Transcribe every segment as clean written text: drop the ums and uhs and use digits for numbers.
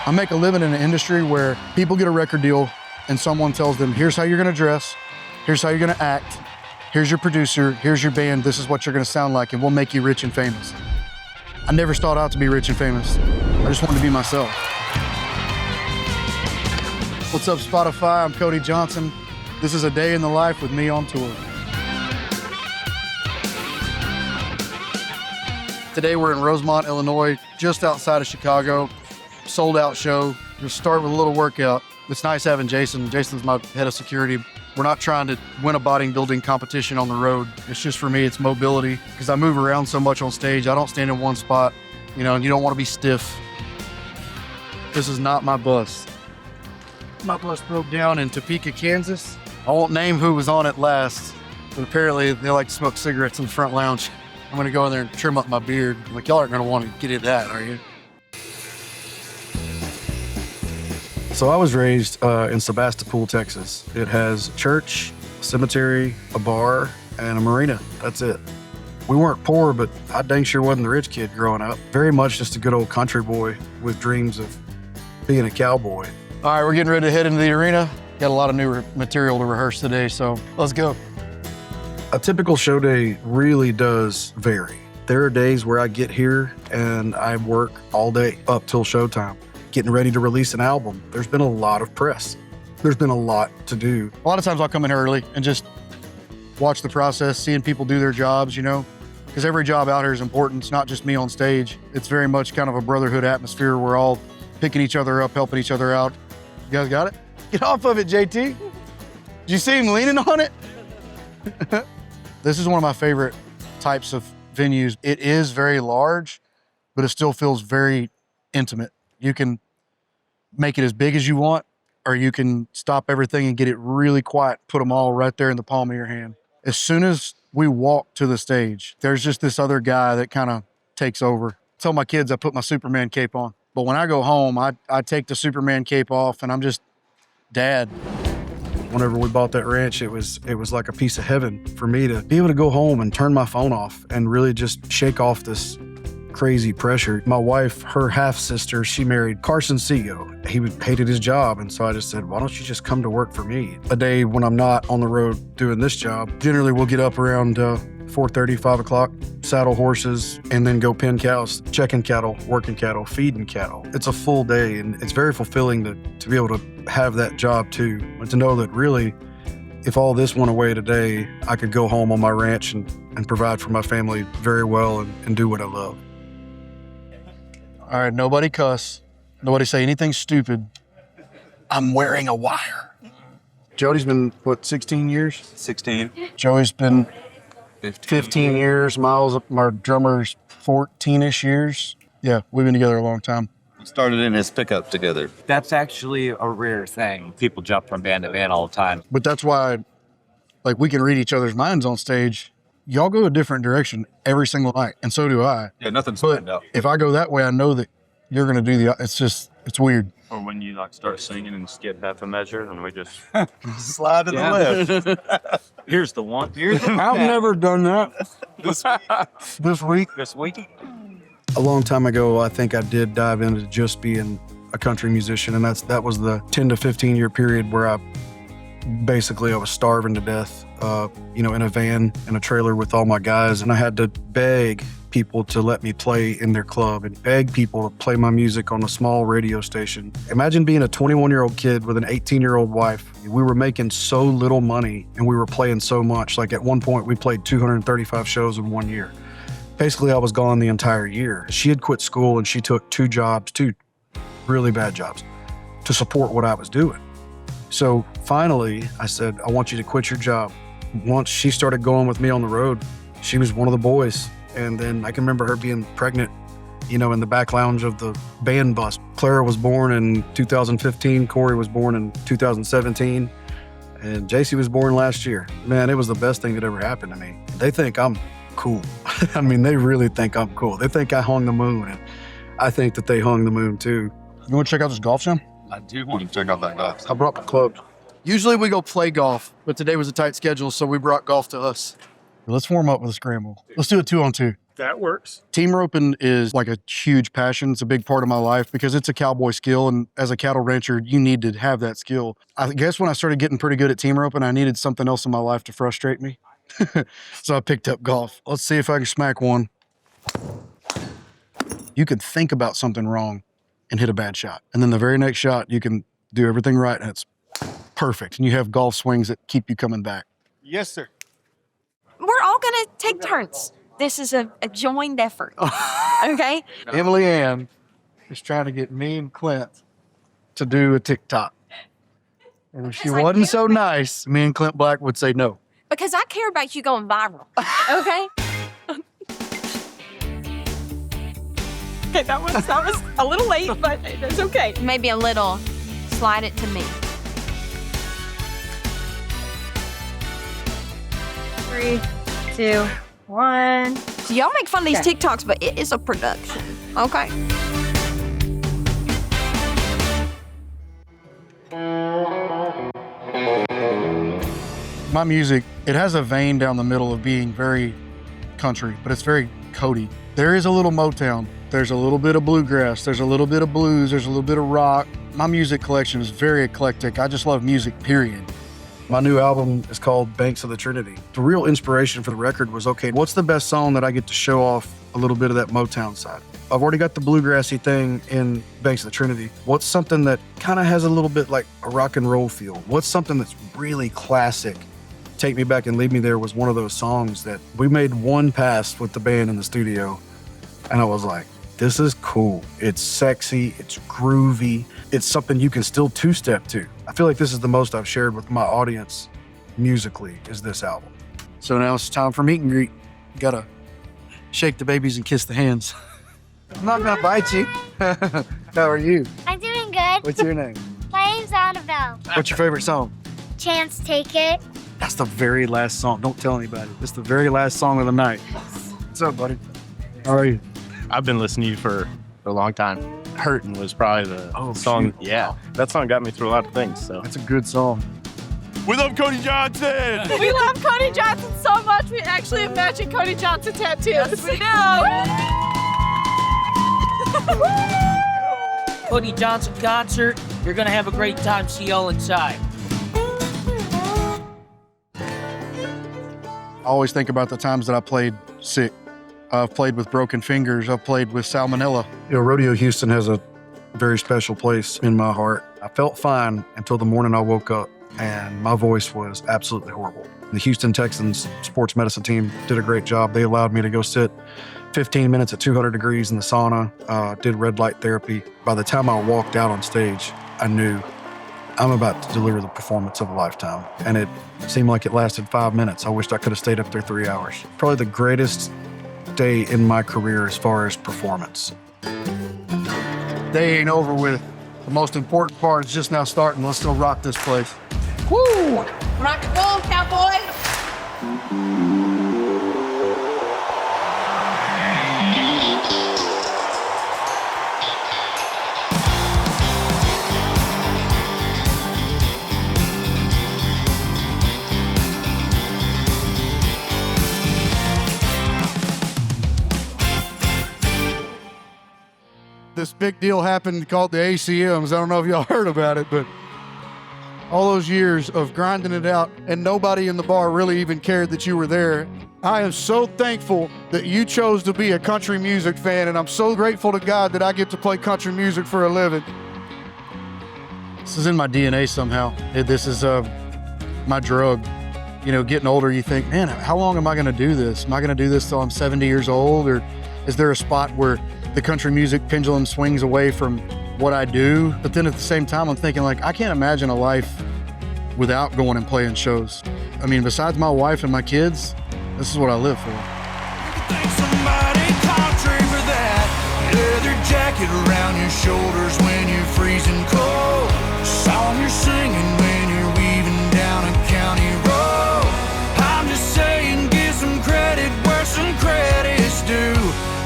I make a living in an industry where people get a record deal and someone tells them, here's how you're gonna dress, here's how you're gonna act, here's your producer, here's your band, this is what you're gonna sound like, and we'll make you rich and famous. I never sought out to be rich and famous. I just wanted to be myself. What's up, Spotify? I'm Cody Johnson. This is a day in the life with me on tour. Today we're in Rosemont, Illinois, just outside of Chicago. Sold out show. We'll start with a little workout. It's nice having Jason. Jason's my head of security. We're not trying to win a bodybuilding competition on the road. It's just for me, it's mobility. Because I move around so much on stage, I don't stand in one spot, and you don't want to be stiff. This is not my bus. My bus broke down in Topeka, Kansas. I won't name who was on it last, but apparently they like to smoke cigarettes in the front lounge. I'm gonna go in there and trim up my beard. I'm like, y'all aren't gonna want to get into that, are you? So I was raised in Sebastopol, Texas. It has a church, a cemetery, a bar, and a marina. That's it. We weren't poor, but I dang sure wasn't the rich kid growing up. Very much just a good old country boy with dreams of being a cowboy. All right, we're getting ready to head into the arena. Got a lot of new material to rehearse today, so let's go. A typical show day really does vary. There are days where I get here and I work all day up till showtime, getting ready to release an album. There's been a lot of press. There's been a lot to do. A lot of times I'll come in early and just watch the process, seeing people do their jobs, because every job out here is important. It's not just me on stage. It's very much kind of a brotherhood atmosphere. We're all picking each other up, helping each other out. You guys got it? Get off of it, JT. Did you see him leaning on it? This is one of my favorite types of venues. It is very large, but it still feels very intimate. You can make it as big as you want, or you can stop everything and get it really quiet, put them all right there in the palm of your hand. As soon as we walk to the stage, there's just this other guy that kind of takes over. I tell my kids I put my Superman cape on, but when I go home, I take the Superman cape off and I'm just dad. Whenever we bought that ranch, it was like a piece of heaven for me to be able to go home and turn my phone off and really just shake off this crazy pressure. My wife, her half-sister, she married Carson Seago. He hated his job, and so I just said, why don't you just come to work for me? A day when I'm not on the road doing this job, generally we'll get up around 4:30, 5 o'clock, saddle horses, and then go pen cows, checking cattle, working cattle, feeding cattle. It's a full day, and it's very fulfilling to be able to have that job too, and to know that really, if all this went away today, I could go home on my ranch and provide for my family very well and do what I love. All right, nobody cuss. Nobody say anything stupid. I'm wearing a wire. Jody's been, 16 years? 16. Joey's been 15 years. Miles, our drummer's 14-ish years. Yeah, we've been together a long time. We started in his pickup together. That's actually a rare thing. People jump from band to band all the time. But that's why, we can read each other's minds on stage. Y'all go a different direction every single night, and so do I. Yeah, nothing's planned out. If I go that way, I know that you're going to do it's weird. Or when you start singing and skip half a measure, and we just slide to the left. Here's the one. I've never done that. This week. A long time ago, I think I did dive into just being a country musician, and that was the 10 to 15 year period where I was starving to death, in a van, in a trailer with all my guys, and I had to beg people to let me play in their club and beg people to play my music on a small radio station. Imagine being a 21-year-old kid with an 18-year-old wife. We were making so little money and we were playing so much. At one point, we played 235 shows in 1 year. Basically, I was gone the entire year. She had quit school and she took two really bad jobs, to support what I was doing. So finally, I said, I want you to quit your job. Once she started going with me on the road, she was one of the boys. And then I can remember her being pregnant, in the back lounge of the band bus. Clara was born in 2015. Corey was born in 2017. And JC was born last year. Man, it was the best thing that ever happened to me. They think I'm cool. I mean, they really think I'm cool. They think I hung the moon. And I think that they hung the moon too. You want to check out this golf sim? I do want to check out that golf. I brought my clubs. Usually we go play golf, but today was a tight schedule, so we brought golf to us. Let's warm up with a scramble. Let's do a 2-on-2. That works. Team roping is like a huge passion. It's a big part of my life because it's a cowboy skill. And as a cattle rancher, you need to have that skill. I guess when I started getting pretty good at team roping, I needed something else in my life to frustrate me. So I picked up golf. Let's see if I can smack one. You can think about something wrong and hit a bad shot. And then the very next shot, you can do everything right and it's perfect. And you have golf swings that keep you coming back. Yes, sir. We're all gonna take turns. This is a joined effort, okay? Emily Ann is trying to get me and Clint to do a TikTok. And if she wasn't so nice, me and Clint Black would say no. Because I care about you going viral, okay? Okay, that was a little late, but it's okay. Maybe a little slide it to me. 3, 2, 1. So y'all make fun of these TikToks, but it is a production, okay? My music, it has a vein down the middle of being very country, but it's very Cody. There is a little Motown. There's a little bit of bluegrass. There's a little bit of blues. There's a little bit of rock. My music collection is very eclectic. I just love music, period. My new album is called Banks of the Trinity. The real inspiration for the record was, okay, what's the best song that I get to show off a little bit of that Motown side? I've already got the bluegrassy thing in Banks of the Trinity. What's something that kind of has a little bit like a rock and roll feel? What's something that's really classic? Take Me Back and Leave Me There was one of those songs that we made one pass with the band in the studio. And I was like, this is cool. It's sexy, it's groovy. It's something you can still two-step to. I feel like this is the most I've shared with my audience musically is this album. So now it's time for meet and greet. Gotta shake the babies and kiss the hands. I'm not gonna bite you. How are you? I'm doing good. What's your name? My name's Annabelle. What's your favorite song? Chance, take it. That's the very last song. Don't tell anybody. It's the very last song of the night. What's up, buddy? How are you? I've been listening to you for a long time. Hurtin' was probably the song. Shoot. Yeah, that song got me through a lot of things. So That's a good song. we love Cody Johnson. We love Cody Johnson so much, we actually have matching Cody Johnson tattoos. Yes, we do. Cody Johnson concert. You're gonna have a great time. See y'all inside. I always think about the times that I played sick. I've played with broken fingers. I've played with salmonella. You know, Rodeo Houston has a very special place in my heart. I felt fine until the morning I woke up and my voice was absolutely horrible. The Houston Texans sports medicine team did a great job. They allowed me to go sit 15 minutes at 200 degrees in the sauna, did red light therapy. By the time I walked out on stage, I knew I'm about to deliver the performance of a lifetime. And it seemed like it lasted 5 minutes. I wished I could have stayed up there 3 hours. Probably the greatest day in my career as far as performance. Day ain't over with. The most important part is just now starting. Let's go rock this place. Woo! Rock and roll, cowboy! This big deal happened called the ACMs. I don't know if y'all heard about it, but all those years of grinding it out and nobody in the bar really even cared that you were there. I am so thankful that you chose to be a country music fan, and I'm so grateful to God that I get to play country music for a living. This is in my DNA somehow. This is my drug. You know, getting older, you think, man, how long am I gonna do this? Am I gonna do this till I'm 70 years old? Or is there a spot where the country music pendulum swings away from what I do? But then at the same time, I'm thinking, like, I can't imagine a life without going and playing shows. I mean, besides my wife and my kids, this is what I live for. Thank somebody country for that leather jacket around your shoulders when you're freezing cold. Song you're singing when you're weaving down a county road. I'm just saying, give some credit where some credit's due.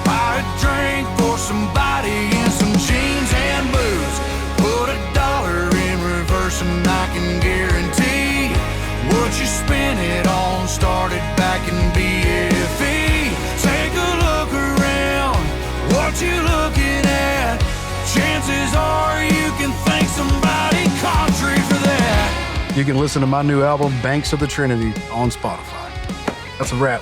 Buy a drink for somebody in some jeans and boots. Put $1 in reverse and I can guarantee what you spent it on started back in BFE. Take a look chances are you can thank somebody country for that. You can listen to my new album, Banks of the Trinity, on Spotify. That's a wrap.